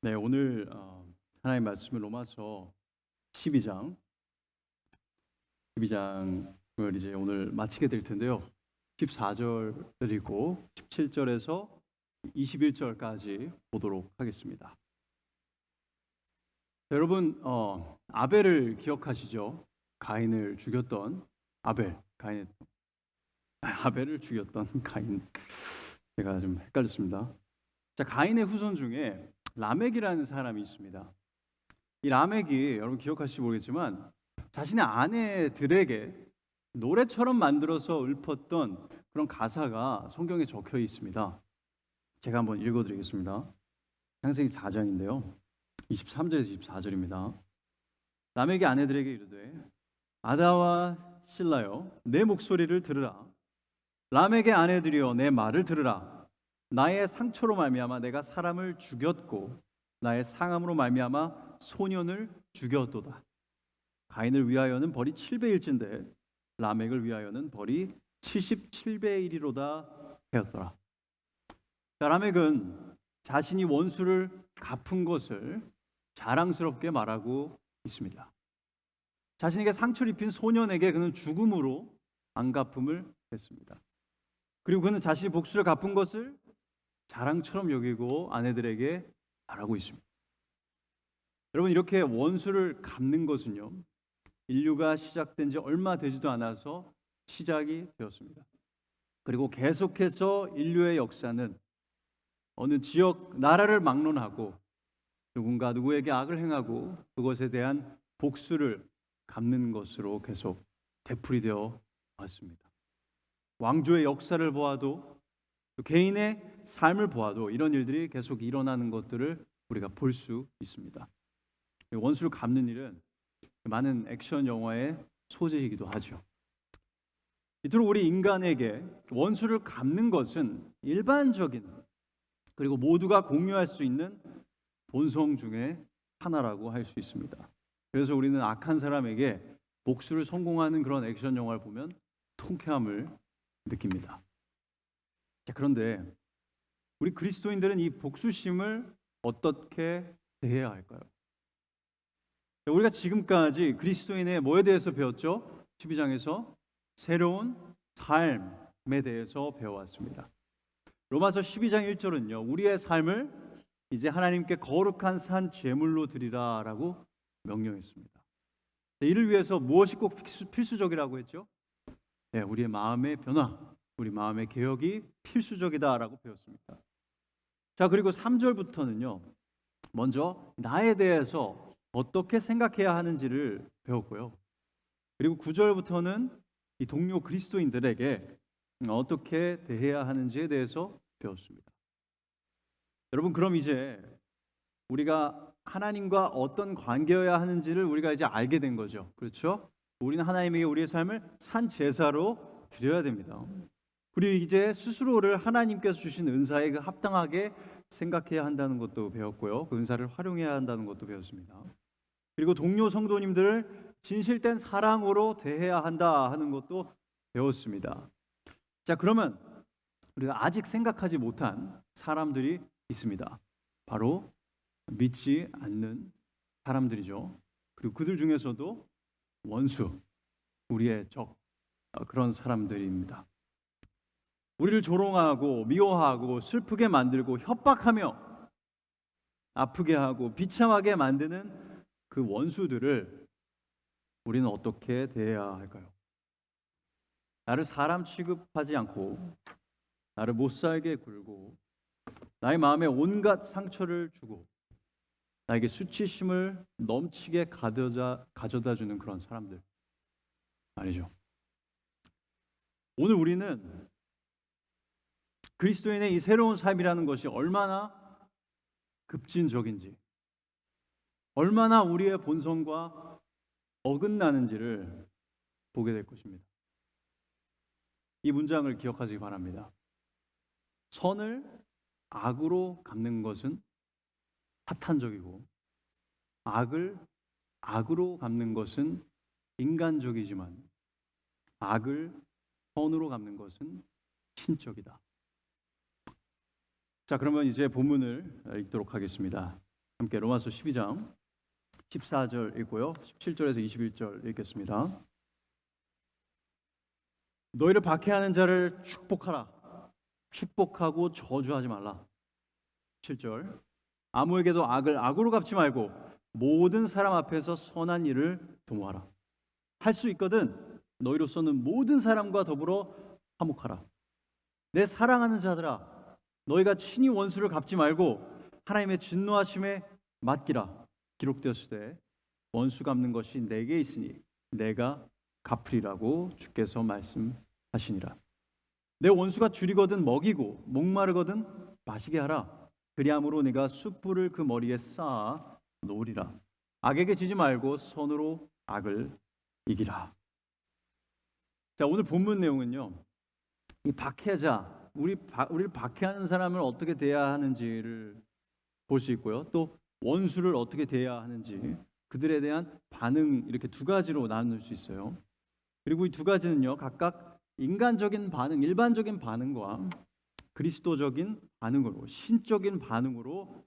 네, 오늘 하나님의 말씀을 로마서 12장, 12장을 이제 오늘 마치게 될 텐데요. 14절 그리고 17절에서 21절까지 보도록 하겠습니다. 여러분, 아벨을 기억하시죠? 가인을 죽였던 아벨을 죽였던 가인. 제가 좀 헷갈렸습니다. 자, 가인의 후손 중에 라멕이라는 사람이 있습니다. 이 라멕이 여러분 기억하실지 모르겠지만 자신의 아내들에게 노래처럼 만들어서 읊었던 그런 가사가 성경에 적혀 있습니다. 제가 한번 읽어드리겠습니다. 창세기 4장인데요. 23절에서 24절입니다. 라멕의 아내들에게 이르되 아다와 실라여 내 목소리를 들으라. 라멕의 아내들이여 내 말을 들으라. 나의 상처로 말미암아 내가 사람을 죽였고 나의 상함으로 말미암아 소년을 죽였도다. 가인을 위하여는 벌이 7배일진데 라멕을 위하여는 벌이 77배의 1이로다 하였더라. 라멕은 자신이 원수를 갚은 것을 자랑스럽게 말하고 있습니다. 자신에게 상처를 입힌 소년에게 그는 죽음으로 안갚음을 했습니다. 그리고 그는 자신이 복수를 갚은 것을 자랑처럼 여기고 아내들에게 말하고 있습니다. 여러분, 이렇게 원수를 갚는 것은요, 인류가 시작된 지 얼마 되지도 않아서 시작이 되었습니다. 그리고 계속해서 인류의 역사는 어느 지역, 나라를 막론하고 누군가 누구에게 악을 행하고 그것에 대한 복수를 갚는 것으로 계속 되풀이되어 왔습니다. 왕조의 역사를 보아도 또 개인의 삶을 보아도 이런 일들이 계속 일어나는 것들을 우리가 볼 수 있습니다. 원수를 갚는 일은 많은 액션 영화의 소재이기도 하죠. 이토록 우리 인간에게 원수를 갚는 것은 일반적인 그리고 모두가 공유할 수 있는 본성 중에 하나라고 할 수 있습니다. 그래서 우리는 악한 사람에게 복수를 성공하는 그런 액션 영화를 보면 통쾌함을 느낍니다. 자, 그런데 우리 그리스도인들은 이 복수심을 어떻게 대해야 할까요? 우리가 지금까지 그리스도인의 뭐에 대해서 배웠죠? 12장에서 새로운 삶에 대해서 배워왔습니다. 로마서 12장 1절은요, 우리의 삶을 이제 하나님께 거룩한 산 제물로 드리라라고 명령했습니다. 이를 위해서 무엇이 꼭 필수적이라고 했죠? 네, 우리의 마음의 변화, 우리 마음의 개혁이 필수적이다라고 배웠습니다. 자, 그리고 3절부터는요, 먼저 나에 대해서 어떻게 생각해야 하는지를 배웠고요. 그리고 9절부터는 이 동료 그리스도인들에게 어떻게 대해야 하는지에 대해서 배웠습니다. 여러분, 그럼 이제 우리가 하나님과 어떤 관계여야 하는지를 우리가 이제 알게 된 거죠. 그렇죠? 우리는 하나님에게 우리의 삶을 산 제사로 드려야 됩니다. 그리고 이제 스스로를 하나님께서 주신 은사에 합당하게 생각해야 한다는 것도 배웠고요. 그 은사를 활용해야 한다는 것도 배웠습니다. 그리고 동료 성도님들을 진실된 사랑으로 대해야 한다 하는 것도 배웠습니다. 자, 그러면 우리가 아직 생각하지 못한 사람들이 있습니다. 바로 믿지 않는 사람들이죠. 그리고 그들 중에서도 원수, 우리의 적, 그런 사람들입니다. 우리를 조롱하고 미워하고 슬프게 만들고 협박하며 아프게 하고 비참하게 만드는 그 원수들을 우리는 어떻게 대해야 할까요? 나를 사람 취급하지 않고 나를 못살게 굴고 나의 마음에 온갖 상처를 주고 나에게 수치심을 넘치게 가져다 주는 그런 사람들 아니죠. 오늘 우리는 그리스도인의 이 새로운 삶이라는 것이 얼마나 급진적인지, 얼마나 우리의 본성과 어긋나는지를 보게 될 것입니다. 이 문장을 기억하시기 바랍니다. 선을 악으로 갚는 것은 사탄적이고 악을 악으로 갚는 것은 인간적이지만 악을 선으로 갚는 것은 신적이다. 자, 그러면 이제 본문을 읽도록 하겠습니다. 함께 로마서 12장 14절 읽고요. 17절에서 21절 읽겠습니다. 너희를 박해하는 자를 축복하라. 축복하고 저주하지 말라. 7절 아무에게도 악을 악으로 갚지 말고 모든 사람 앞에서 선한 일을 도모하라. 할 수 있거든 너희로서는 모든 사람과 더불어 화목하라. 내 사랑하는 자들아, 너희가 친히 원수를 갚지 말고 하나님의 진노하심에 맡기라. 기록되었을 때 원수 갚는 것이 내게 있으니 내가 갚으리라고 주께서 말씀하시니라. 내 원수가 줄이거든 먹이고 목마르거든 마시게 하라. 그리함으로 내가 숯불을 그 머리에 쌓아 놓으리라. 악에게 지지 말고 선으로 악을 이기라. 자, 오늘 본문 내용은요, 이 박해자, 우리를 박해하는 사람을 어떻게 대해야 하는지를 볼 수 있고요. 또 원수를 어떻게 대해야 하는지, 그들에 대한 반응, 이렇게 두 가지로 나눌 수 있어요. 그리고 이 두 가지는요, 각각 인간적인 반응, 일반적인 반응과 그리스도적인 반응으로, 신적인 반응으로,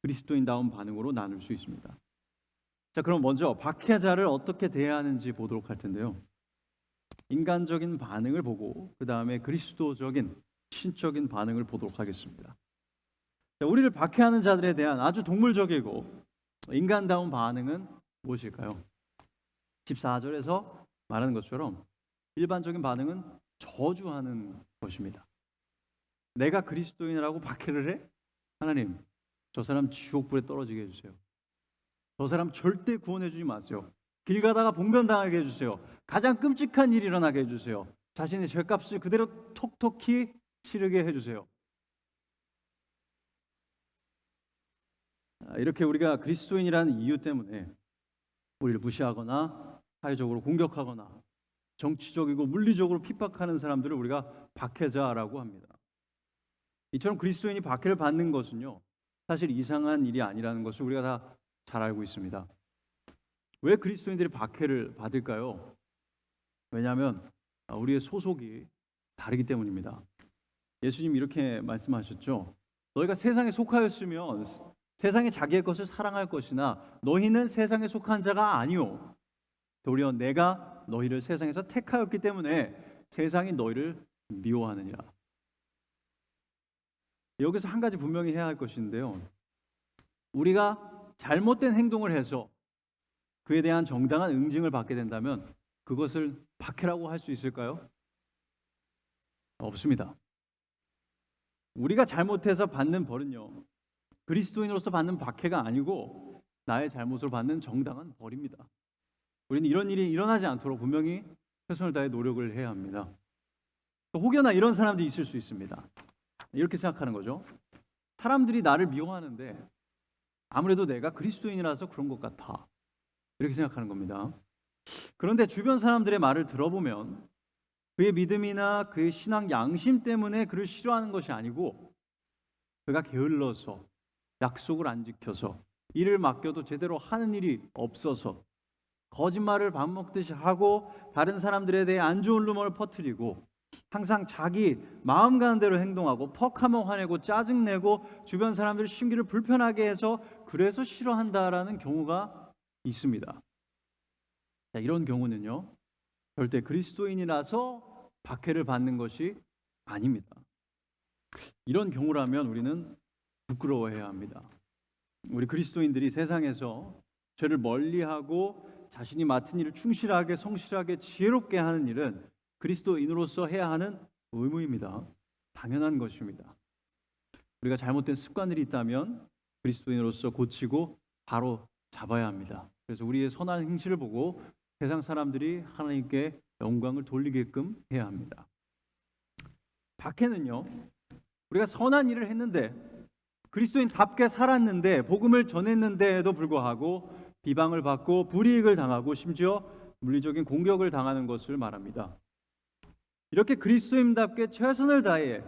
그리스도인다운 반응으로 나눌 수 있습니다. 자, 그럼 먼저 박해자를 어떻게 대해야 하는지 보도록 할 텐데요. 인간적인 반응을 보고 그 다음에 그리스도적인 신적인 반응을 보도록 하겠습니다. 자, 우리를 박해하는 자들에 대한 아주 동물적이고 인간다운 반응은 무엇일까요? 14절에서 말하는 것처럼 일반적인 반응은 저주하는 것입니다. 내가 그리스도인이라고 박해를 해? 하나님, 저 사람 지옥불에 떨어지게 해주세요. 저 사람 절대 구원해 주지 마세요. 길 가다가 봉변당하게 해주세요. 가장 끔찍한 일이 일어나게 해주세요. 자신의 죄값을 그대로 톡톡히 치르게 해주세요. 이렇게 우리가 그리스도인이라는 이유 때문에 우리를 무시하거나 사회적으로 공격하거나 정치적이고 물리적으로 핍박하는 사람들을 우리가 박해자라고 합니다. 이처럼 그리스도인이 박해를 받는 것은요, 사실 이상한 일이 아니라는 것을 우리가 다 잘 알고 있습니다. 왜 그리스도인들이 박해를 받을까요? 왜냐하면 우리의 소속이 다르기 때문입니다. 예수님이 이렇게 말씀하셨죠. 너희가 세상에 속하였으면 세상이 자기의 것을 사랑할 것이나 너희는 세상에 속한 자가 아니오. 도리어 내가 너희를 세상에서 택하였기 때문에 세상이 너희를 미워하느니라. 여기서 한 가지 분명히 해야 할 것인데요. 우리가 잘못된 행동을 해서 그에 대한 정당한 응징을 받게 된다면 그것을 박해라고 할 수 있을까요? 없습니다. 우리가 잘못해서 받는 벌은요, 그리스도인으로서 받는 박해가 아니고 나의 잘못으로 받는 정당한 벌입니다. 우리는 이런 일이 일어나지 않도록 분명히 최선을 다해 노력을 해야 합니다. 혹여나 이런 사람들이 있을 수 있습니다. 이렇게 생각하는 거죠. 사람들이 나를 미워하는데 아무래도 내가 그리스도인이라서 그런 것 같아. 이렇게 생각하는 겁니다. 그런데 주변 사람들의 말을 들어보면 그의 믿음이나 그의 신앙 양심 때문에 그를 싫어하는 것이 아니고 그가 게을러서 약속을 안 지켜서 일을 맡겨도 제대로 하는 일이 없어서 거짓말을 밥 먹듯이 하고 다른 사람들에 대해 안 좋은 루머를 퍼뜨리고 항상 자기 마음 가는 대로 행동하고 퍽하면 화내고 짜증내고 주변 사람들 심기를 불편하게 해서 그래서 싫어한다라는 경우가 있습니다. 자, 이런 경우는요, 절대 그리스도인이라서 박해를 받는 것이 아닙니다. 이런 경우라면 우리는 부끄러워해야 합니다. 우리 그리스도인들이 세상에서 죄를 멀리하고 자신이 맡은 일을 충실하게 성실하게 지혜롭게 하는 일은 그리스도인으로서 해야 하는 의무입니다. 당연한 것입니다. 우리가 잘못된 습관들이 있다면 그리스도인으로서 고치고 바로 잡아야 합니다. 그래서 우리의 선한 행실을 보고 세상 사람들이 하나님께 영광을 돌리게끔 해야 합니다. 박해는요, 우리가 선한 일을 했는데 그리스도인답게 살았는데 복음을 전했는데에도 불구하고 비방을 받고 불이익을 당하고 심지어 물리적인 공격을 당하는 것을 말합니다. 이렇게 그리스도인답게 최선을 다해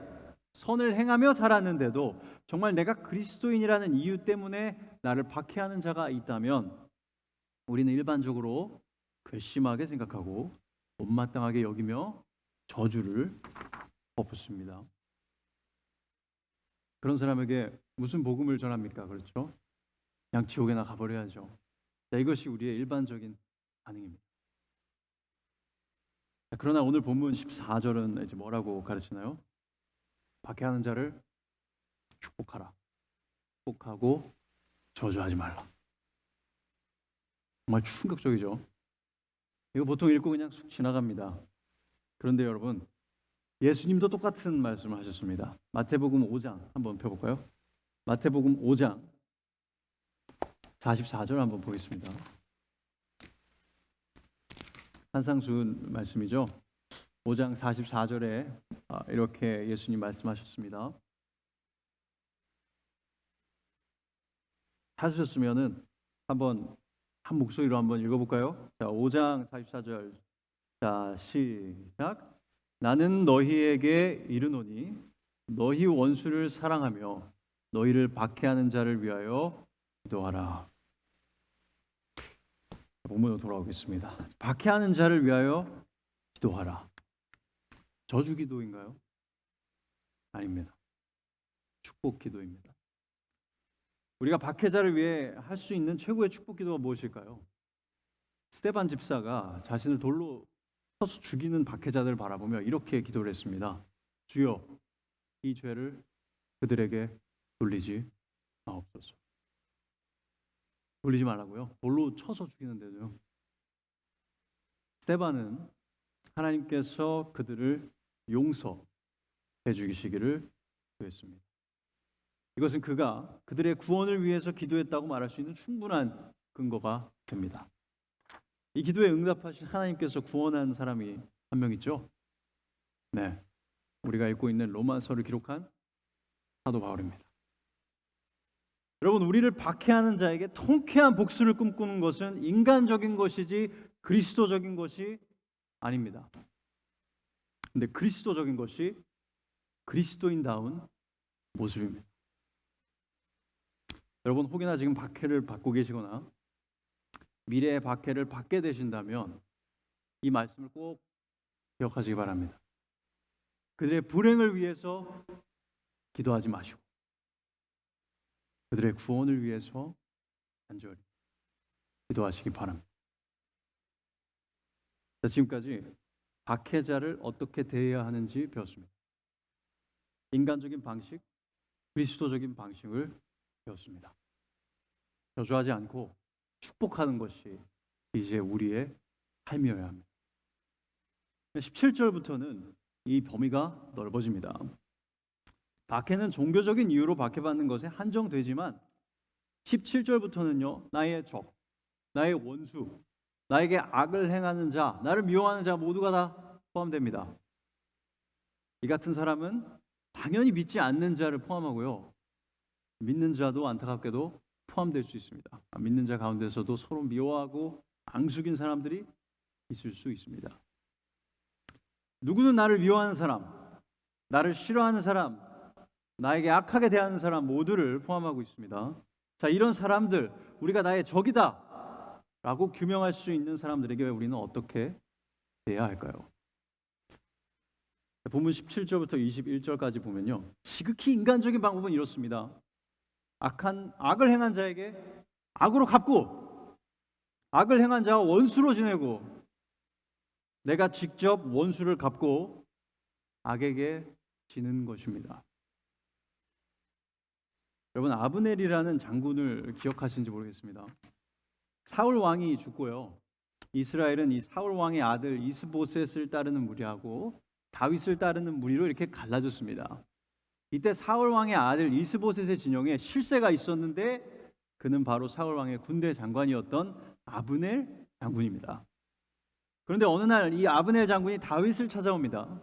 선을 행하며 살았는데도 정말 내가 그리스도인이라는 이유 때문에 나를 박해하는 자가 있다면 우리는 일반적으로 괘씸하게 생각하고 못마땅하게 여기며 저주를 엎습니다. 그런 사람에게 무슨 복음을 전합니까? 그렇죠? 그냥 지옥에나 가버려야죠. 자, 이것이 우리의 일반적인 반응입니다. 자, 그러나 오늘 본문 14절은 이제 뭐라고 가르치나요? 박해하는 자를 축복하라. 축복하고 저주하지 말라. 정말 충격적이죠. 이거 보통 읽고 그냥 쑥 지나갑니다. 그런데 여러분, 예수님도 똑같은 말씀을 하셨습니다. 마태복음 5장 한번 펴볼까요? 마태복음 5장 44절 한번 보겠습니다. 한상순 말씀이죠. 5장 44절에 이렇게 예수님 말씀하셨습니다. 찾으셨으면은 한번 한 목소리로 한번 읽어볼까요? 자, 5장 44절. 자, 시작. 나는 너희에게 이르노니 너희 원수를 사랑하며 너희를 박해하는 자를 위하여 기도하라. 본문으로 돌아오겠습니다. 박해하는 자를 위하여 기도하라. 저주 기도인가요? 아닙니다. 축복 기도입니다. 우리가 박해자를 위해 할 수 있는 최고의 축복 기도가 무엇일까요? 스데반 집사가 자신을 돌로 쳐서 죽이는 박해자들을 바라보며 이렇게 기도를 했습니다. 주여, 이 죄를 그들에게 돌리지 마옵소서. 돌리지 말라고요? 돌로 쳐서 죽이는데도요. 스데반은 하나님께서 그들을 용서해 주시기를 구했습니다. 이것은 그가 그들의 구원을 위해서 기도했다고 말할 수 있는 충분한 근거가 됩니다. 이 기도에 응답하신 하나님께서 구원한 사람이 한 명 있죠? 네, 우리가 읽고 있는 로마서를 기록한 사도 바울입니다. 여러분, 우리를 박해하는 자에게 통쾌한 복수를 꿈꾸는 것은 인간적인 것이지 그리스도적인 것이 아닙니다. 근데 그리스도적인 것이 그리스도인다운 모습입니다. 여러분, 혹여나 지금 박해를 받고 계시거나 미래의 박해를 받게 되신다면 이 말씀을 꼭 기억하시기 바랍니다. 그들의 불행을 위해서 기도하지 마시고 그들의 구원을 위해서 간절히 기도하시기 바랍니다. 자, 지금까지 박해자를 어떻게 대해야 하는지 배웠습니다. 인간적인 방식, 그리스도적인 방식을 배웠습니다. 저주하지 않고 축복하는 것이 이제 우리의 삶이어야 합니다. 17절부터는 이 범위가 넓어집니다. 박해는 종교적인 이유로 박해받는 것에 한정되지만 17절부터는요, 나의 적, 나의 원수, 나에게 악을 행하는 자, 나를 미워하는 자 모두가 다 포함됩니다. 이 같은 사람은 당연히 믿지 않는 자를 포함하고요, 믿는 자도 안타깝게도 포함될 수 있습니다. 믿는 자 가운데서도 서로 미워하고 앙숙인 사람들이 있을 수 있습니다. 누구는 나를 미워하는 사람, 나를 싫어하는 사람, 나에게 악하게 대하는 사람 모두를 포함하고 있습니다. 자, 이런 사람들, 우리가 나의 적이다 라고 규명할 수 있는 사람들에게 우리는 어떻게 대해야 할까요? 본문 17절부터 21절까지 보면요, 지극히 인간적인 방법은 이렇습니다. 악을 행한 자에게 악으로 갚고, 악을 행한 자와 원수로 지내고, 내가 직접 원수를 갚고 악에게 지는 것입니다. 여러분, 아브넬이라는 장군을 기억하시는지 모르겠습니다. 사울 왕이 죽고요, 이스라엘은 이 사울 왕의 아들 이스보셋을 따르는 무리하고 다윗을 따르는 무리로 이렇게 갈라졌습니다. 이때 사울 왕의 아들 이스보셋의 진영에 실세가 있었는데 그는 바로 사울 왕의 군대 장관이었던 아브넬 장군입니다. 그런데 어느 날 이 아브넬 장군이 다윗을 찾아옵니다.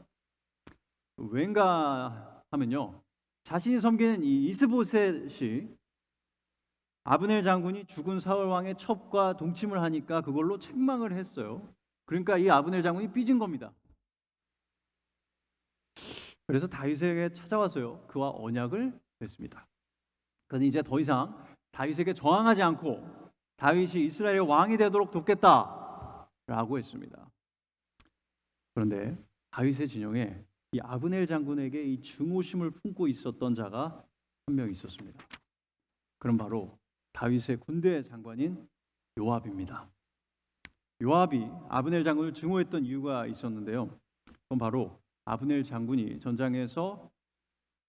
왠가 하면요, 자신이 섬기는 이 이스보셋이 아브넬 장군이 죽은 사울 왕의 첩과 동침을 하니까 그걸로 책망을 했어요. 그러니까 이 아브넬 장군이 삐진 겁니다. 그래서 다윗에게 찾아와서요, 그와 언약을 맺습니다. 그는 이제 더 이상 다윗에게 저항하지 않고 다윗이 이스라엘의 왕이 되도록 돕겠다라고 했습니다. 그런데 다윗의 진영에 이 아브넬 장군에게 이 증오심을 품고 있었던 자가 한 명 있었습니다. 그럼 바로 다윗의 군대 장관인 요압입니다. 요압이 아브넬 장군을 증오했던 이유가 있었는데요. 그건 바로 아브넬 장군이 전장에서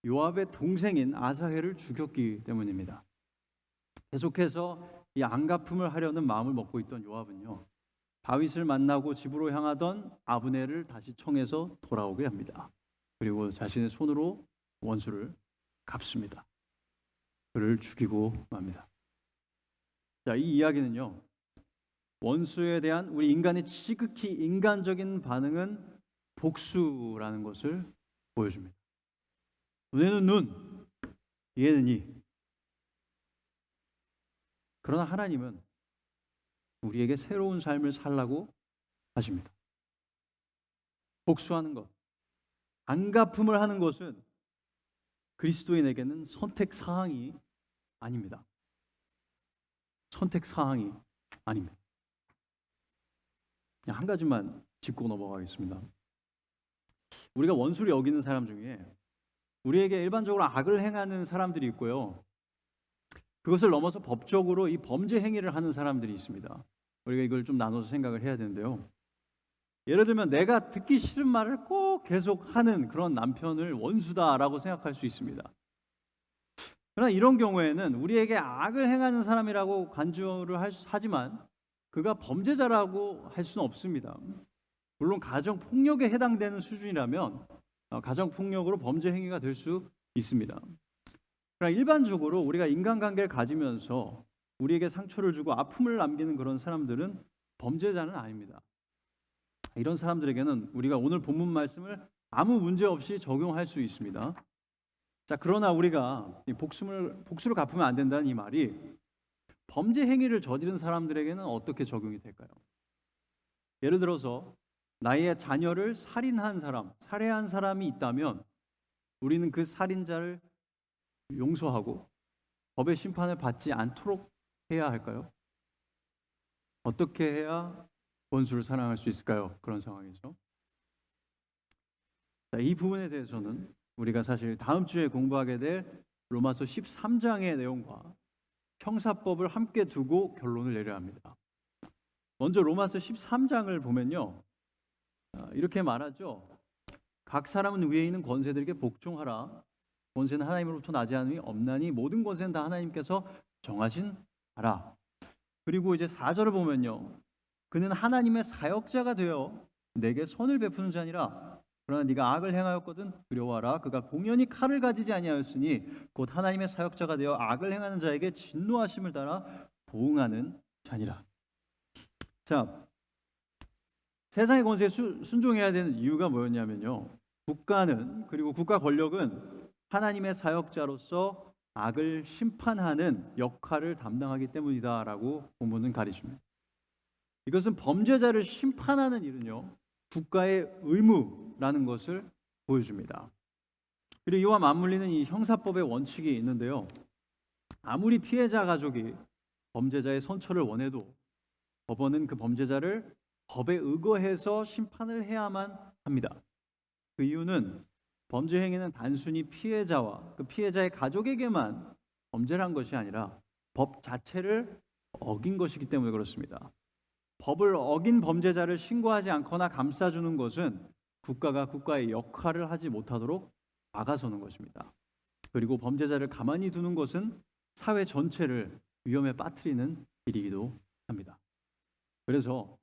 요압의 동생인 아사헬을 죽였기 때문입니다. 계속해서 이 안갚음을 하려는 마음을 먹고 있던 요압은요, 다윗을 만나고 집으로 향하던 아브넬을 다시 청해서 돌아오게 합니다. 그리고 자신의 손으로 원수를 갚습니다. 그를 죽이고 맙니다. 자, 이 이야기는요, 원수에 대한 우리 인간의 지극히 인간적인 반응은 복수라는 것을 보여줍니다. 눈에는 눈, 이에는 이. 그러나 하나님은 우리에게 새로운 삶을 살라고 하십니다. 복수하는 것, 안갚음을 하는 것은 그리스도인에게는 선택 사항이 아닙니다. 선택 사항이 아닙니다. 그냥 한 가지만 짚고 넘어가겠습니다. 우리가 원수를 여기는 사람 중에 우리에게 일반적으로 악을 행하는 사람들이 있고요, 그것을 넘어서 법적으로 이 범죄 행위를 하는 사람들이 있습니다. 우리가 이걸 좀 나눠서 생각을 해야 되는데요. 예를 들면 내가 듣기 싫은 말을 꼭 계속 하는 그런 남편을 원수다라고 생각할 수 있습니다. 그러나 이런 경우에는 우리에게 악을 행하는 사람이라고 간주를 하지만 그가 범죄자라고 할 수는 없습니다. 물론 가정폭력에 해당되는 수준이라면 가정폭력으로 범죄 행위가 될 수 있습니다. 그러나 일반적으로 우리가 인간관계를 가지면서 우리에게 상처를 주고 아픔을 남기는 그런 사람들은 범죄자는 아닙니다. 이런 사람들에게는 우리가 오늘 본문 말씀을 아무 문제 없이 적용할 수 있습니다. 자, 그러나 우리가 복수를 갚으면 안 된다는 이 말이 범죄 행위를 저지른 사람들에게는 어떻게 적용이 될까요? 예를 들어서 나의 자녀를 살인한 사람, 살해한 사람이 있다면 우리는 그 살인자를 용서하고 법의 심판을 받지 않도록 해야 할까요? 어떻게 해야 원수를 사랑할 수 있을까요? 그런 상황이죠. 자, 이 부분에 대해서는 우리가 사실 다음 주에 공부하게 될 로마서 13장의 내용과 형사법을 함께 두고 결론을 내려야 합니다. 먼저 로마서 13장을 보면요, 이렇게 말하죠. 각 사람은 위에 있는 권세들에게 복종하라. 권세는 하나님으로부터 나지 않음이 없나니 모든 권세는 다 하나님께서 정하신 바라. 그리고 이제 4절을 보면요, 그는 하나님의 사역자가 되어 내게 선을 베푸는 자니라. 그러나 네가 악을 행하였거든 두려워하라. 그가 공연히 칼을 가지지 아니하였으니 곧 하나님의 사역자가 되어 악을 행하는 자에게 진노하심을 따라 보응하는 자니라. 자, 세상의 권세에 순종해야 되는 이유가 뭐였냐면요, 국가는, 그리고 국가 권력은 하나님의 사역자로서 악을 심판하는 역할을 담당하기 때문이다라고 본문은 가르칩니다. 이것은 범죄자를 심판하는 일은요, 국가의 의무라는 것을 보여줍니다. 그리고 이와 맞물리는 이 형사법의 원칙이 있는데요, 아무리 피해자 가족이 범죄자의 선처를 원해도 법원은 그 범죄자를 법에 의거해서 심판을 해야만 합니다. 그 이유는 범죄 행위는 단순히 피해자와 그 피해자의 가족에게만 범죄를 한 것이 아니라 법 자체를 어긴 것이기 때문에 그렇습니다. 법을 어긴 범죄자를 신고하지 않거나 감싸주는 것은 국가가 국가의 역할을 하지 못하도록 막아서는 것입니다. 그리고 범죄자를 가만히 두는 것은 사회 전체를 위험에 빠뜨리는 일이기도 합니다. 그래서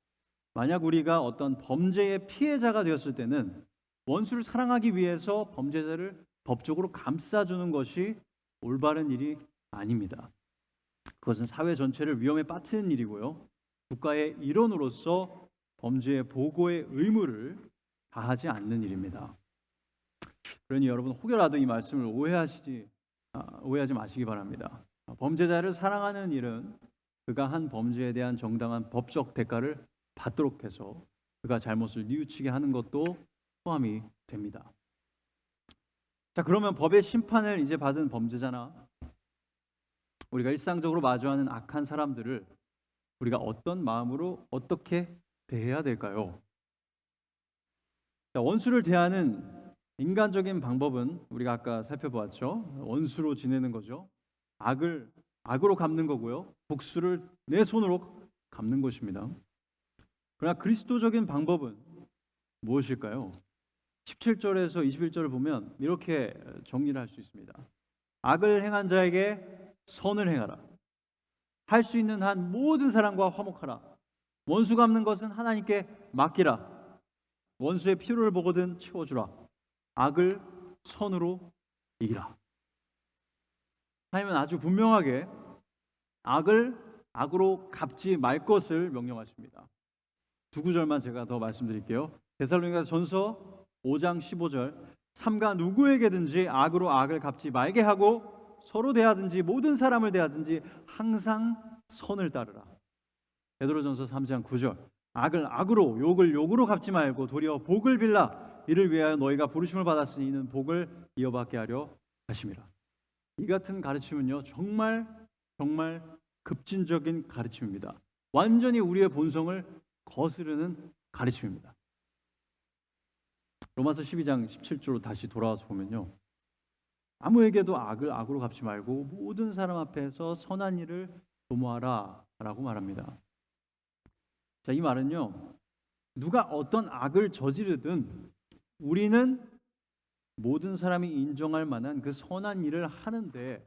만약 우리가 어떤 범죄의 피해자가 되었을 때는 원수를 사랑하기 위해서 범죄자를 법적으로 감싸주는 것이 올바른 일이 아닙니다. 그것은 사회 전체를 위험에 빠뜨리는 일이고요, 국가의 일원으로서 범죄의 보고의 의무를 다하지 않는 일입니다. 그러니 여러분 혹여라도 이 말씀을 오해하지 마시기 바랍니다. 범죄자를 사랑하는 일은 그가 한 범죄에 대한 정당한 법적 대가를 받도록 해서 그가 잘못을 뉘우치게 하는 것도 포함이 됩니다. 자, 그러면 법의 심판을 이제 받은 범죄자나 우리가 일상적으로 마주하는 악한 사람들을 우리가 어떤 마음으로 어떻게 대해야 될까요? 자, 원수를 대하는 인간적인 방법은 우리가 아까 살펴보았죠. 원수로 지내는 거죠. 악을 악으로 갚는 거고요. 복수를 내 손으로 갚는 것입니다. 그러나 그리스도적인 방법은 무엇일까요? 17절에서 21절을 보면 이렇게 정리를 할 수 있습니다. 악을 행한 자에게 선을 행하라. 할 수 있는 한 모든 사람과 화목하라. 원수 갚는 것은 하나님께 맡기라. 원수의 필요를 보거든 채워주라. 악을 선으로 이기라. 하나님은 아주 분명하게 악을 악으로 갚지 말 것을 명령하십니다. 두 구절만 제가 더 말씀드릴게요. 데살로니가 전서 5장 15절, 삼가 누구에게든지 악으로 악을 갚지 말게 하고 서로 대하든지 모든 사람을 대하든지 항상 선을 따르라. 베드로전서 3장 9절, 악을 악으로 욕을 욕으로 갚지 말고 도리어 복을 빌라. 이를 위하여 너희가 부르심을 받았으니 이는 복을 이어받게 하려 하심이라. 이 같은 가르침은요, 정말 급진적인 가르침입니다. 완전히 우리의 본성을 거스르는 가르침입니다. 로마서 12장 17절로 다시 돌아와서 보면요, 아무에게도 악을 악으로 갚지 말고 모든 사람 앞에서 선한 일을 도모하라 라고 말합니다. 자, 이 말은요, 누가 어떤 악을 저지르든 우리는 모든 사람이 인정할 만한 그 선한 일을 하는데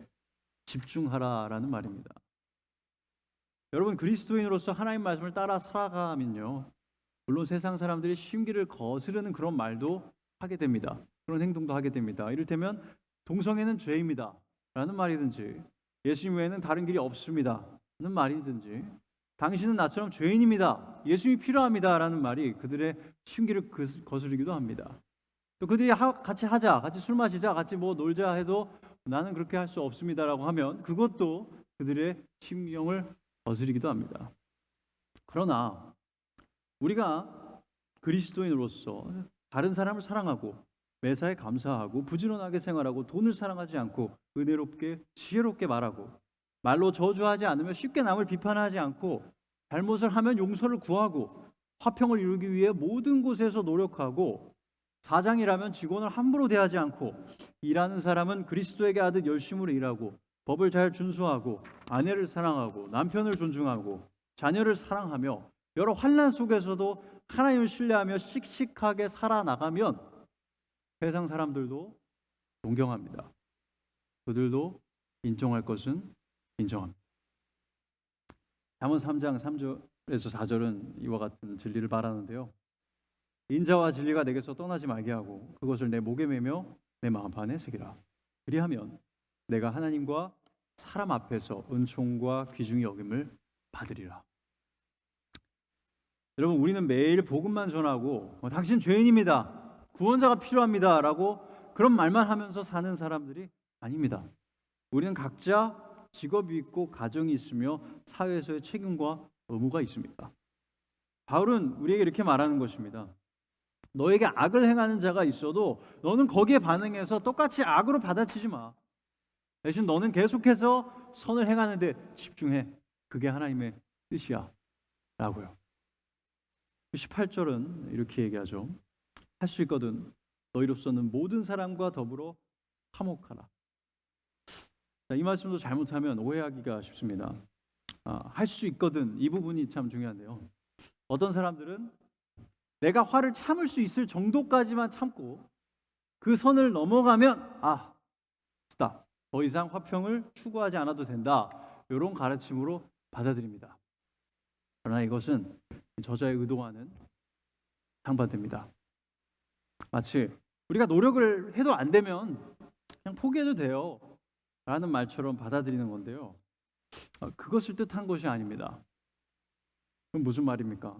집중하라라는 말입니다. 여러분, 그리스도인으로서 하나님 말씀을 따라 살아가면요, 물론 세상 사람들이 심기를 거스르는 그런 말도 하게 됩니다. 그런 행동도 하게 됩니다. 이를테면 동성애는 죄입니다 라는 말이든지, 예수님 외에는 다른 길이 없습니다 라는 말이든지, 당신은 나처럼 죄인입니다, 예수님이 필요합니다 라는 말이 그들의 심기를 거스르기도 합니다. 또 그들이 같이 하자, 같이 술 마시자, 같이 뭐 놀자 해도 나는 그렇게 할 수 없습니다라고 하면 그것도 그들의 심령을 거스르기도 합니다. 그러나 우리가 그리스도인으로서 다른 사람을 사랑하고 매사에 감사하고 부지런하게 생활하고 돈을 사랑하지 않고 은혜롭게 지혜롭게 말하고 말로 저주하지 않으며 쉽게 남을 비판하지 않고 잘못을 하면 용서를 구하고 화평을 이루기 위해 모든 곳에서 노력하고 사장이라면 직원을 함부로 대하지 않고 일하는 사람은 그리스도에게 하듯 열심으로 일하고 법을 잘 준수하고 아내를 사랑하고 남편을 존중하고 자녀를 사랑하며 여러 환난 속에서도 하나님을 신뢰하며 씩씩하게 살아나가면 세상 사람들도 존경합니다. 그들도 인정할 것은 인정합니다. 잠언 3장 3절에서 4절은 이와 같은 진리를 말하는데요, 인자와 진리가 내게서 떠나지 말게 하고 그것을 내 목에 매며 내 마음판에 새기라. 그리하면 내가 하나님과 사람 앞에서 은총과 귀중히 여김을 받으리라. 여러분, 우리는 매일 복음만 전하고 당신 죄인입니다, 구원자가 필요합니다 라고 그런 말만 하면서 사는 사람들이 아닙니다. 우리는 각자 직업이 있고 가정이 있으며 사회에서의 책임과 의무가 있습니다. 바울은 우리에게 이렇게 말하는 것입니다. 너에게 악을 행하는 자가 있어도 너는 거기에 반응해서 똑같이 악으로 받아치지 마. 대신 너는 계속해서 선을 행하는 데 집중해. 그게 하나님의 뜻이야 라고요. 18절은 이렇게 얘기하죠. 할 수 있거든 너희로서는 모든 사람과 더불어 화목하라. 자, 이 말씀도 잘못하면 오해하기가 쉽습니다. 할 수 있거든, 이 부분이 참 중요한데요, 어떤 사람들은 내가 화를 참을 수 있을 정도까지만 참고 그 선을 넘어가면 스탑, 더 이상 화평을 추구하지 않아도 된다, 이런 가르침으로 받아들입니다. 그러나 이것은 저자의 의도와는 상반됩니다. 마치 우리가 노력을 해도 안 되면 그냥 포기해도 돼요 라는 말처럼 받아들이는 건데요, 그것을 뜻한 것이 아닙니다. 그럼 무슨 말입니까?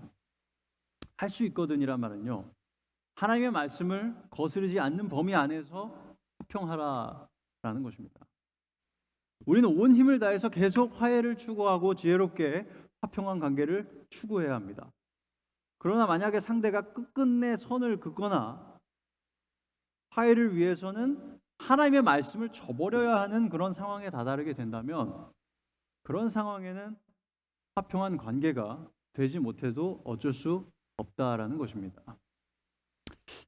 할 수 있거든이란 말은요, 하나님의 말씀을 거스르지 않는 범위 안에서 화평하라라는 것입니다. 우리는 온 힘을 다해서 계속 화해를 추구하고 지혜롭게 화평한 관계를 추구해야 합니다. 그러나 만약에 상대가 끝끝내 선을 긋거나 화해를 위해서는 하나님의 말씀을 저버려야 하는 그런 상황에 다다르게 된다면 그런 상황에는 화평한 관계가 되지 못해도 어쩔 수 없다라는 것입니다.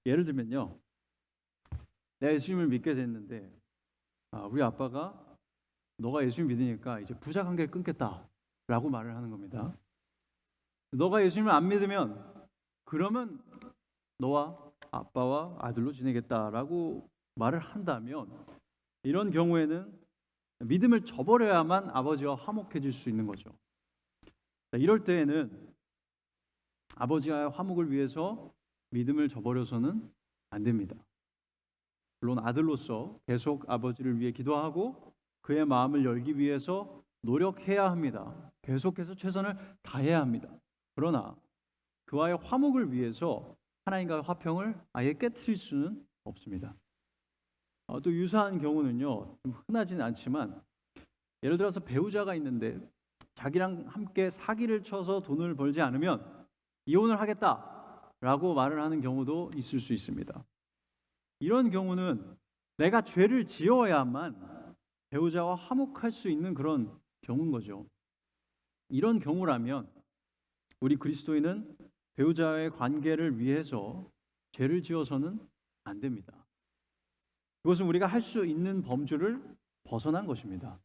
예를 들면요, 내가 예수님을 믿게 됐는데 우리 아빠가 너가 예수님 믿으니까 이제 부자 관계를 끊겠다라고 말을 하는 겁니다. 너가 예수님을 안 믿으면 그러면 너와 아빠와 아들로 지내겠다라고 말을 한다면 이런 경우에는 믿음을 저버려야만 아버지와 화목해질 수 있는 거죠. 이럴 때에는 아버지와의 화목을 위해서 믿음을 저버려서는 안 됩니다. 물론 아들로서 계속 아버지를 위해 기도하고 그의 마음을 열기 위해서 노력해야 합니다. 계속해서 최선을 다해야 합니다. 그러나 그와의 화목을 위해서 하나님과의 화평을 아예 깨트릴 수는 없습니다. 또 유사한 경우는요, 좀 흔하진 않지만 예를 들어서 배우자가 있는데 자기랑 함께 사기를 쳐서 돈을 벌지 않으면 이혼을 하겠다라고 말을 하는 경우도 있을 수 있습니다. 이런 경우는 내가 죄를 지어야만 배우자와 화목할 수 있는 그런 경우인 거죠. 이런 경우라면 우리 그리스도인은 배우자의 관계를 위해서 죄를 지어서는 안 됩니다. 그것은 우리가 할 수 있는 범주를 벗어난 것입니다.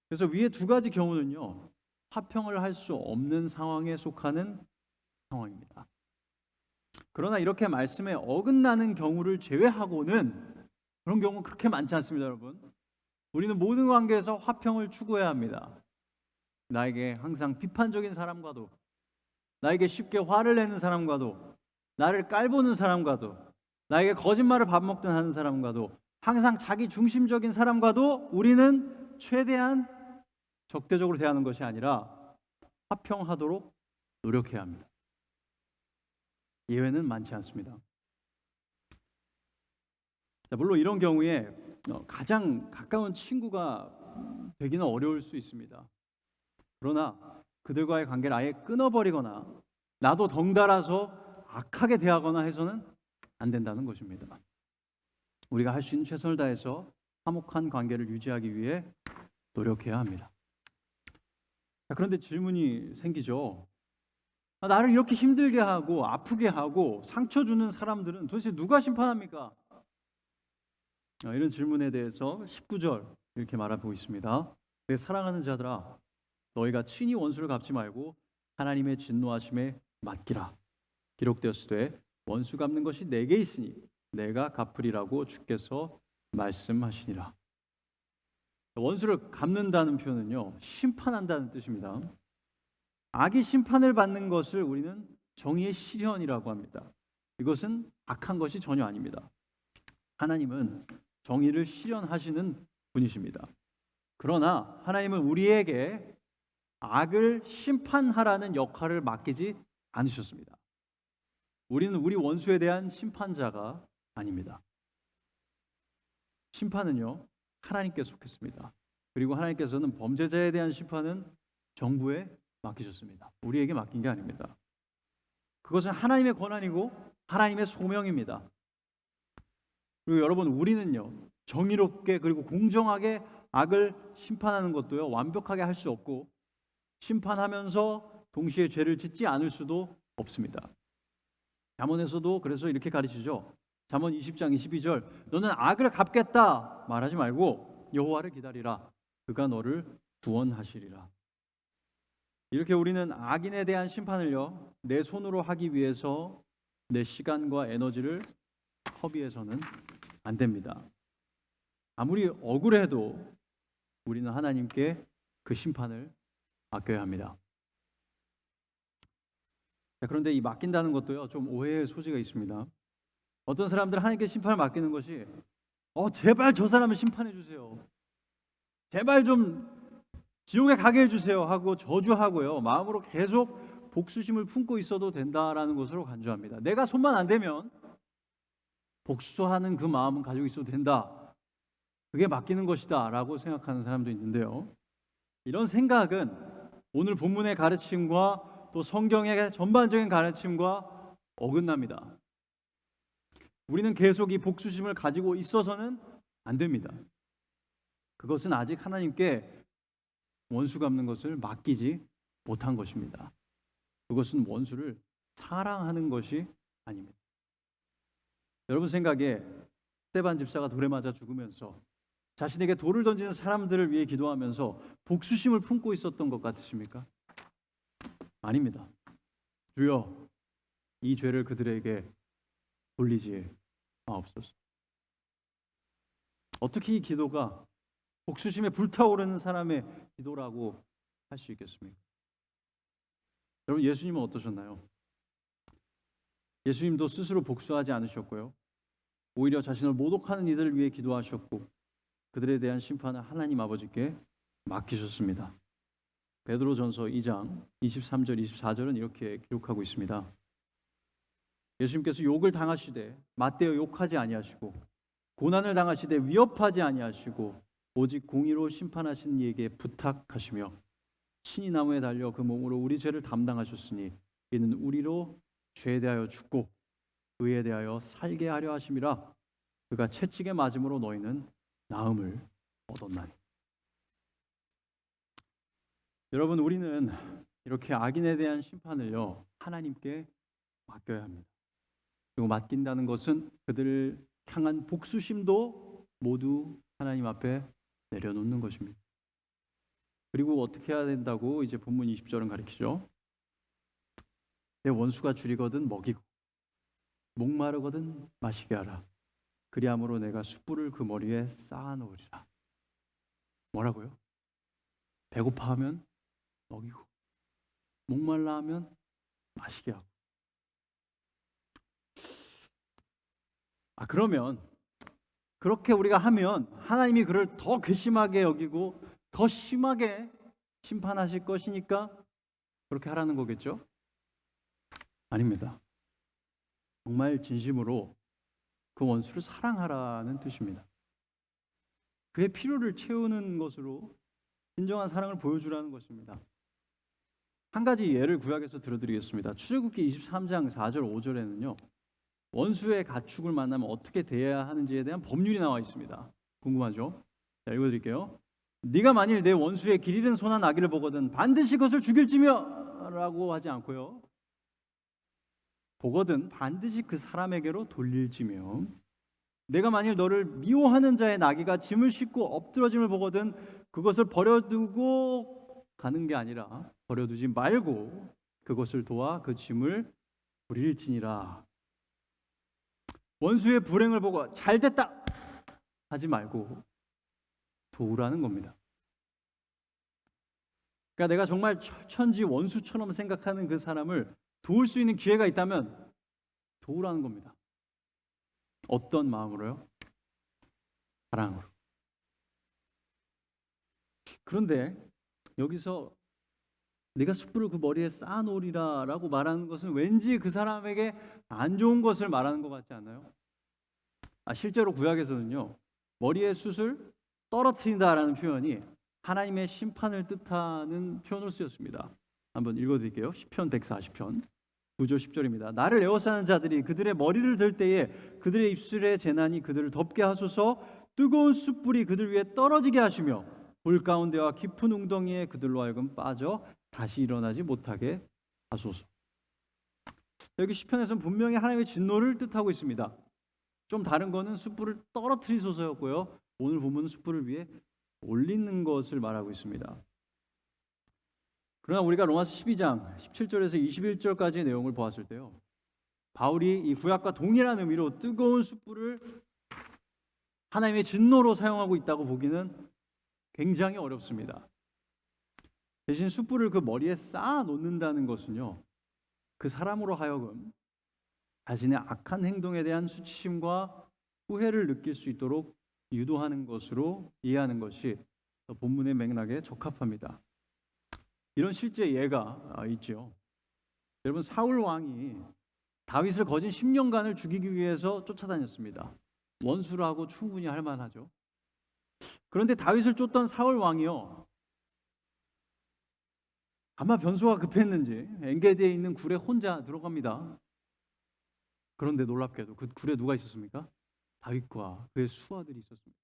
그래서 위에 두 가지 경우는요, 화평을 할 수 없는 상황에 속하는 상황입니다. 그러나 이렇게 말씀에 어긋나는 경우를 제외하고는 그런 경우는 그렇게 많지 않습니다, 여러분. 우리는 모든 관계에서 화평을 추구해야 합니다. 나에게 항상 비판적인 사람과도, 나에게 쉽게 화를 내는 사람과도, 나를 깔보는 사람과도, 나에게 거짓말을 밥 먹든 하는 사람과도, 항상 자기 중심적인 사람과도 우리는 최대한 적대적으로 대하는 것이 아니라 화평하도록 노력해야 합니다. 예외는 많지 않습니다. 물론 이런 경우에 가장 가까운 친구가 되기는 어려울 수 있습니다. 그러나 그들과의 관계를 아예 끊어버리거나 나도 덩달아서 악하게 대하거나 해서는 안 된다는 것입니다. 우리가 할 수 있는 최선을 다해서 화목한 관계를 유지하기 위해 노력해야 합니다. 그런데 질문이 생기죠. 나를 이렇게 힘들게 하고 아프게 하고 상처 주는 사람들은 도대체 누가 심판합니까? 이런 질문에 대해서 19절 이렇게 말하고 있습니다. 내 사랑하는 자들아, 너희가 친히 원수를 갚지 말고 하나님의 진노하심에 맡기라. 기록되었으되 원수 갚는 것이 내게 있으니 내가 갚으리라고 주께서 말씀하시니라. 원수를 갚는다는 표현은요, 심판한다는 뜻입니다. 악이 심판을 받는 것을 우리는 정의의 실현이라고 합니다. 이것은 악한 것이 전혀 아닙니다. 하나님은 정의를 실현하시는 분이십니다. 그러나 하나님은 우리에게 악을 심판하라는 역할을 맡기지 않으셨습니다. 우리는 우리 원수에 대한 심판자가 아닙니다. 심판은요, 하나님께 속했습니다. 그리고 하나님께서는 범죄자에 대한 심판은 정부에 맡기셨습니다. 우리에게 맡긴 게 아닙니다. 그것은 하나님의 권한이고 하나님의 소명입니다. 그리고 여러분, 우리는요, 정의롭게 그리고 공정하게 악을 심판하는 것도요, 완벽하게 할 수 없고 심판하면서 동시에 죄를 짓지 않을 수도 없습니다. 잠언에서도 그래서 이렇게 가르치죠. 잠언 20장 22절, 너는 악을 갚겠다 말하지 말고 여호와를 기다리라. 그가 너를 구원하시리라. 이렇게 우리는 악인에 대한 심판을요, 내 손으로 하기 위해서 내 시간과 에너지를 허비해서는 안 됩니다. 아무리 억울해도 우리는 하나님께 그 심판을 맡겨야 합니다. 그런데 이 맡긴다는 것도요, 좀 오해의 소지가 있습니다. 어떤 사람들은 하나님께 심판을 맡기는 것이 제발 저 사람을 심판해 주세요. 제발 좀 지옥에 가게 해주세요 하고 저주하고요, 마음으로 계속 복수심을 품고 있어도 된다라는 것으로 간주합니다. 내가 손만 안 대면 복수하는 그 마음은 가지고 있어도 된다. 그게 맡기는 것이다 라고 생각하는 사람도 있는데요, 이런 생각은 오늘 본문의 가르침과 또 성경의 전반적인 가르침과 어긋납니다. 우리는 계속 이 복수심을 가지고 있어서는 안 됩니다. 그것은 아직 하나님께 원수 갚는 것을 맡기지 못한 것입니다. 그것은 원수를 사랑하는 것이 아닙니다. 여러분 생각에 스데반 집사가 돌에 맞아 죽으면서 자신에게 돌을 던지는 사람들을 위해 기도하면서 복수심을 품고 있었던 것 같으십니까? 아닙니다. 주여, 이 죄를 그들에게 돌리지 마옵소서. 어떻게 이 기도가 복수심에 불타오르는 사람의 기도라고 할 수 있겠습니까? 여러분, 예수님은 어떠셨나요? 예수님도 스스로 복수하지 않으셨고요. 오히려 자신을 모독하는 이들을 위해 기도하셨고 그들에 대한 심판을 하나님 아버지께 맡기셨습니다. 베드로전서 2장 23절 24절은 이렇게 기록하고 있습니다. 예수님께서 욕을 당하시되 맞대어 욕하지 아니하시고 고난을 당하시되 위협하지 아니하시고 오직 공의로 심판하신 이에게 부탁하시며 친히 나무에 달려 그 몸으로 우리 죄를 담당하셨으니 이는 우리로 죄에 대하여 죽고 의에 대하여 살게 하려 하심이라. 그가 채찍에 맞음으로 너희는 나음을 얻었나니. 여러분, 우리는 이렇게 악인에 대한 심판을요 하나님께 맡겨야 합니다. 그리고 맡긴다는 것은 그들을 향한 복수심도 모두 하나님 앞에 내려놓는 것입니다. 그리고 어떻게 해야 된다고 이제 본문 20절은 가르치죠. 내 원수가 줄이거든 먹이고 목마르거든 마시게 하라. 그리함으로 내가 숯불을 그 머리에 쌓아놓으리라. 뭐라고요? 배고파하면 먹이고 목말라 하면 마시게 하고. 그러면 그렇게 우리가 하면 하나님이 그를 더 괘씸하게 여기고 더 심하게 심판하실 것이니까 그렇게 하라는 거겠죠? 아닙니다. 정말 진심으로 그 원수를 사랑하라는 뜻입니다. 그의 필요를 채우는 것으로 진정한 사랑을 보여주라는 것입니다. 한 가지 예를 구약에서 들어드리겠습니다. 출애굽기 23장 4절 5절에는요 원수의 가축을 만나면 어떻게 대해야 하는지에 대한 법률이 나와 있습니다. 궁금하죠? 자, 읽어드릴게요. 네가 만일 내 원수의 길 잃은 소나 나귀를 보거든 반드시 그것을 죽일지며 라고 하지 않고요, 보거든 반드시 그 사람에게로 돌릴지며, 내가 만일 너를 미워하는 자의 나귀가 짐을 싣고 엎드러짐을 보거든 그것을 버려두고 가는 게 아니라 버려두지 말고 그것을 도와 그 짐을 부릴지니라. 원수의 불행을 보고 잘됐다 하지 말고 도우라는 겁니다. 그러니까 내가 정말 천지 원수처럼 생각하는 그 사람을 도울 수 있는 기회가 있다면 도우라는 겁니다. 어떤 마음으로요? 사랑으로. 그런데 여기서 내가 숯불을 그 머리에 쌓아놓으리라 라고 말하는 것은 왠지 그 사람에게 안 좋은 것을 말하는 것 같지 않나요? 실제로 구약에서는요 머리에 숯을 떨어뜨린다라는 표현이 하나님의 심판을 뜻하는 표현으로 쓰였습니다. 한번 읽어드릴게요. 시편 140편 9절 10절입니다. 나를 에워싸는 자들이 그들의 머리를 들 때에 그들의 입술의 재난이 그들을 덮게 하소서. 뜨거운 숯불이 그들 위에 떨어지게 하시며 불 가운데와 깊은 웅덩이에 그들로 하여금 빠져 다시 일어나지 못하게 하소서. 여기 시편에서는 분명히 하나님의 진노를 뜻하고 있습니다. 좀 다른 거는 숯불을 떨어뜨리소서였고요, 오늘 본문은 숯불을 위해 올리는 것을 말하고 있습니다. 그러나 우리가 로마서 12장 17절에서 21절까지의 내용을 보았을 때요, 바울이 이 구약과 동일한 의미로 뜨거운 숯불을 하나님의 진노로 사용하고 있다고 보기는 굉장히 어렵습니다. 대신 숯불을 그 머리에 쌓아 놓는다는 것은요, 그 사람으로 하여금 자신의 악한 행동에 대한 수치심과 후회를 느낄 수 있도록 유도하는 것으로 이해하는 것이 본문의 맥락에 적합합니다. 이런 실제 예가 있죠. 여러분, 사울 왕이 다윗을 거진 10년간을 죽이기 위해서 쫓아다녔습니다. 원수라고 충분히 할 만하죠. 그런데 다윗을 쫓던 사울 왕이요, 아마 변소가 급했는지 엔게디에 있는 굴에 혼자 들어갑니다. 그런데 놀랍게도 그 굴에 누가 있었습니까? 다윗과 그의 수하들이 있었습니다.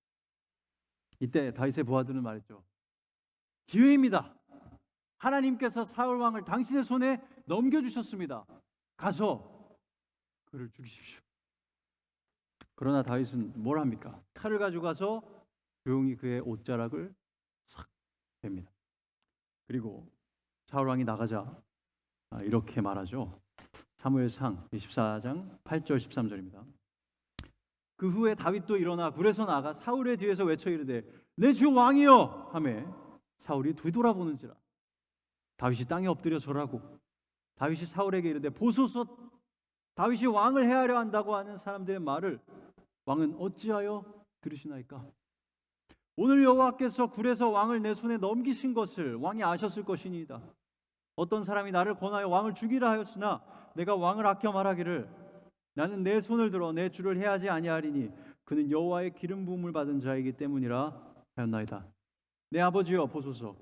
이때 다윗의 부하들은 말했죠. 기회입니다. 하나님께서 사울 왕을 당신의 손에 넘겨주셨습니다. 가서 그를 죽이십시오. 그러나 다윗은 뭘 합니까? 칼을 가지고 가서 조용히 그의 옷자락을 싹 뺍니다. 그리고 사울 왕이 나가자 이렇게 말하죠. 사무엘상 24장 8절 13절입니다. 그 후에 다윗도 일어나 굴에서 나가 사울의 뒤에서 외쳐 이르되 내 주 왕이여 하매 사울이 뒤돌아보는지라 다윗이 땅에 엎드려 절하고 다윗이 사울에게 이르되 보소서 다윗이 왕을 해하려 한다고 하는 사람들의 말을 왕은 어찌하여 들으시나이까? 오늘 여호와께서 굴에서 왕을 내 손에 넘기신 것을 왕이 아셨을 것이니이다. 어떤 사람이 나를 권하여 왕을 죽이라 하였으나 내가 왕을 아껴 말하기를 나는 내 손을 들어 내 주를 해하지 아니하리니 그는 여호와의 기름 부음을 받은 자이기 때문이라 하였나이다. 내 아버지여 보소서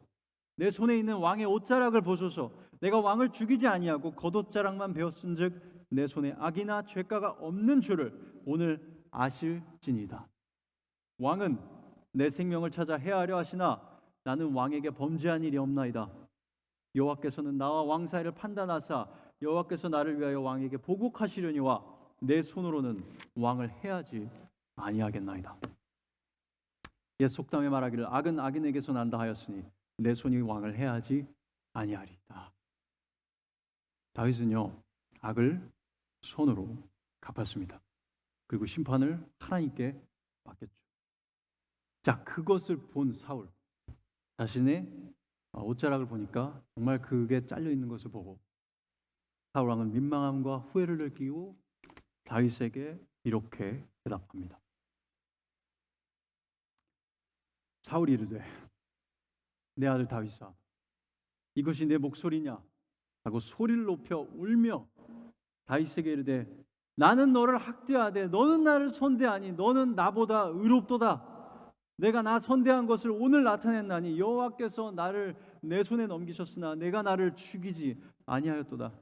내 손에 있는 왕의 옷자락을 보소서 내가 왕을 죽이지 아니하고 겉옷자락만 베었은즉 내 손에 악이나 죄가가 없는 줄을 오늘 아실지니이다. 왕은 내 생명을 찾아 해하려 하시나 나는 왕에게 범죄한 일이 없나이다. 여호와께서는 나와 왕 사이를 판단하사 여호와께서 나를 위하여 왕에게 보복하시려니와 내 손으로는 왕을 해하지 아니하겠나이다. 옛 속담에 말하기를 악은 악인에게서 난다 하였으니 내 손이 왕을 해하지 아니하리이다. 다윗은요 악을 손으로 갚았습니다. 그리고 심판을 하나님께 맡겼죠. 자, 그것을 본 사울 자신의 옷자락을 보니까 정말 그게 잘려 있는 것을 보고 사울 왕은 민망함과 후회를 느끼고 다윗에게 이렇게 대답합니다. 사울이 이르되 내 아들 다윗아 이것이 내 목소리냐 하고 소리를 높여 울며 다윗에게 이르되 나는 너를 학대하되 너는 나를 선대하니 너는 나보다 의롭도다. 내가 나 선대한 것을 오늘 나타냈나니 여호와께서 나를 내 손에 넘기셨으나 내가 나를 죽이지 아니하였도다.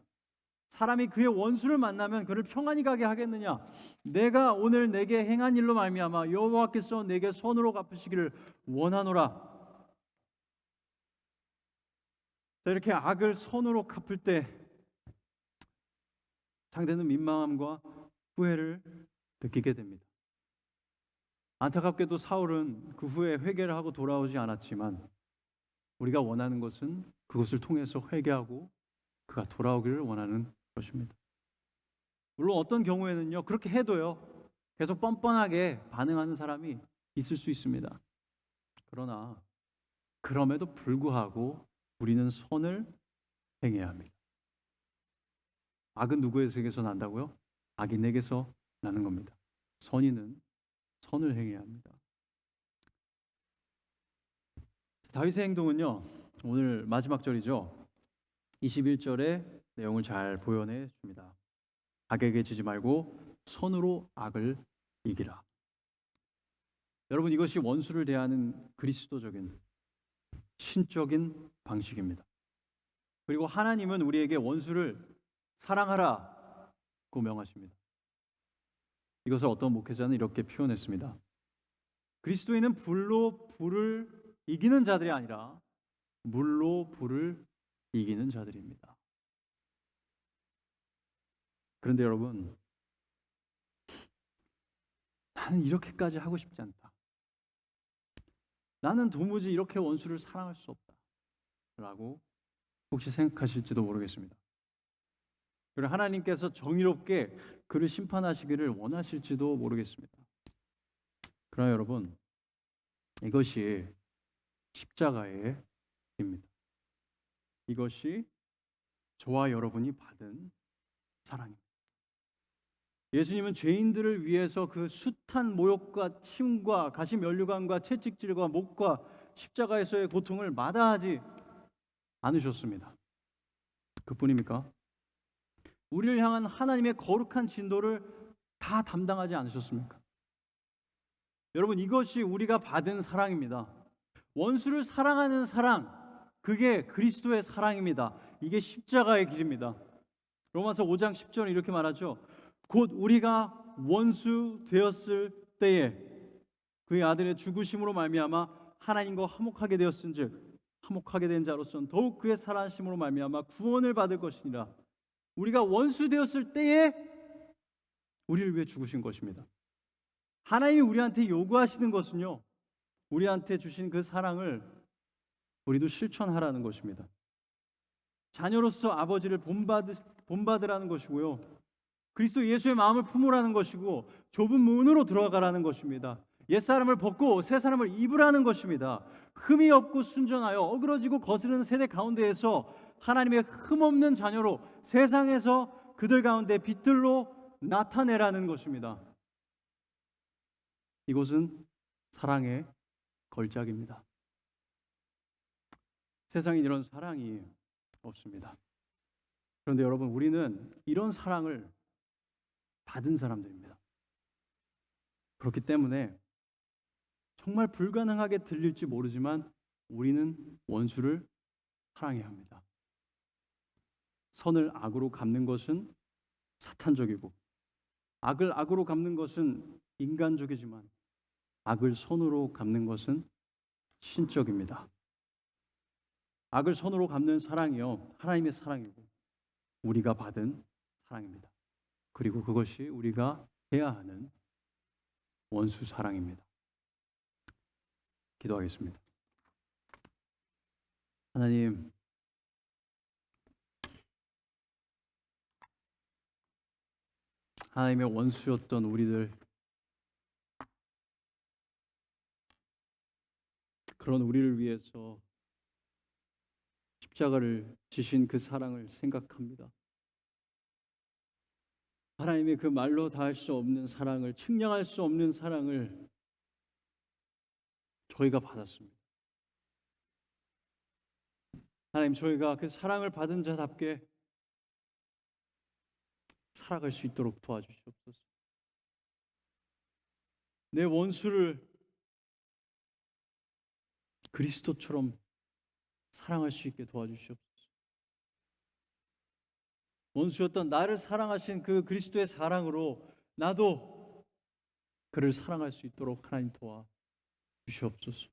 사람이 그의 원수를 만나면 그를 평안히 가게 하겠느냐? 내가 오늘 내게 행한 일로 말미암아 여호와께서 내게 선으로 갚으시기를 원하노라. 이렇게 악을 선으로 갚을 때 상대는 민망함과 후회를 느끼게 됩니다. 안타깝게도 사울은 그 후에 회개를 하고 돌아오지 않았지만 우리가 원하는 것은 그것을 통해서 회개하고 그가 돌아오기를 원하는 것입니다. 물론 어떤 경우에는요 그렇게 해도요 계속 뻔뻔하게 반응하는 사람이 있을 수 있습니다. 그러나 그럼에도 불구하고 우리는 선을 행해야 합니다. 악은 누구에게서 난다고요? 악인에게서 나는 겁니다. 선인은 선을 행해야 합니다. 다윗의 행동은요 오늘 마지막 절이죠 21절의 내용을 잘 보여내 줍니다. 악에게 지지 말고 선으로 악을 이기라. 여러분 이것이 원수를 대하는 그리스도적인 신적인 방식입니다. 그리고 하나님은 우리에게 원수를 사랑하라고 명하십니다. 이것을 어떤 목회자는 이렇게 표현했습니다. 그리스도인은 불로 불을 이기는 자들이 아니라 물로 불을 이기는 자들입니다. 그런데 여러분, 나는 이렇게까지 하고 싶지 않다. 나는 도무지 이렇게 원수를 사랑할 수 없다. 라고 혹시 생각하실지도 모르겠습니다. 그리고 하나님께서 정의롭게 그를 심판하시기를 원하실지도 모르겠습니다. 그러나 여러분, 이것이 십자가의 입니다. 이것이 저와 여러분이 받은 사랑입니다. 예수님은 죄인들을 위해서 그 숱한 모욕과 침과 가시면류관과 채찍질과 목과 십자가에서의 고통을 마다하지 않으셨습니다. 그뿐입니까? 우리를 향한 하나님의 거룩한 진도를 다 담당하지 않으셨습니까? 여러분 이것이 우리가 받은 사랑입니다. 원수를 사랑하는 사랑, 그게 그리스도의 사랑입니다. 이게 십자가의 길입니다. 로마서 5장 10절은 이렇게 말하죠. 곧 우리가 원수 되었을 때에 그의 아들의 죽으심으로 말미암아 하나님과 화목하게 되었은즉 화목하게 된 자로서는 더욱 그의 살아심으로 말미암아 구원을 받을 것이니라. 우리가 원수 되었을 때에 우리를 위해 죽으신 것입니다. 하나님이 우리한테 요구하시는 것은요, 우리한테 주신 그 사랑을 우리도 실천하라는 것입니다. 자녀로서 아버지를 본받으라는 것이고요. 그리스도 예수의 마음을 품으라는 것이고 좁은 문으로 들어가라는 것입니다. 옛사람을 벗고 새 사람을 입으라는 것입니다. 흠이 없고 순전하여 어그러지고 거스르는 세대 가운데에서 하나님의 흠없는 자녀로 세상에서 그들 가운데 빛들로 나타내라는 것입니다. 이것은 사랑의 걸작입니다. 세상에 이런 사랑이 없습니다. 그런데 여러분, 우리는 이런 사랑을 받은 사람들입니다. 그렇기 때문에 정말 불가능하게 들릴지 모르지만 우리는 원수를 사랑해야 합니다. 선을 악으로 갚는 것은 사탄적이고 악을 악으로 갚는 것은 인간적이지만 악을 선으로 갚는 것은 신적입니다. 악을 선으로 갚는 사랑이요, 하나님의 사랑이고 우리가 받은 사랑입니다. 그리고 그것이 우리가 해야 하는 원수 사랑입니다. 기도하겠습니다. 하나님, 하나님의 원수였던 우리들, 그런 우리를 위해서 십자가를 지신 그 사랑을 생각합니다. 하나님의 그 말로 다할 수 없는 사랑을, 측량할 수 없는 사랑을 저희가 받았습니다. 하나님, 저희가 그 사랑을 받은 자답게 살아갈 수 있도록 도와주시옵소서. 내 원수를 그리스도처럼 사랑할 수 있게 도와주시옵소서. 원수였던 나를 사랑하신 그 그리스도의 사랑으로 나도 그를 사랑할 수 있도록 하나님 도와주시옵소서.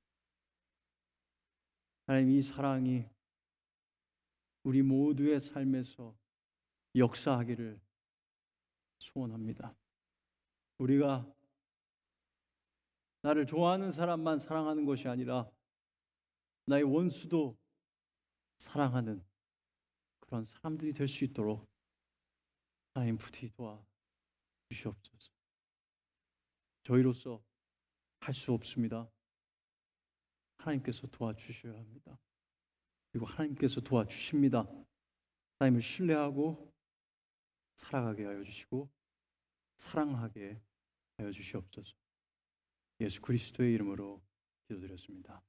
하나님, 이 사랑이 우리 모두의 삶에서 역사하기를 소원합니다. 우리가 나를 좋아하는 사람만 사랑하는 것이 아니라 나의 원수도 사랑하는 그런 사람들이 될 수 있도록 하나님 부디 도와주시옵소서. 저희로서 할 수 없습니다. 하나님께서 도와주셔야 합니다. 그리고 하나님께서 도와주십니다. 하나님을 신뢰하고 살아가게 하여 주시고 사랑하게 하여 주시옵소서. 예수 그리스도의 이름으로 기도드렸습니다.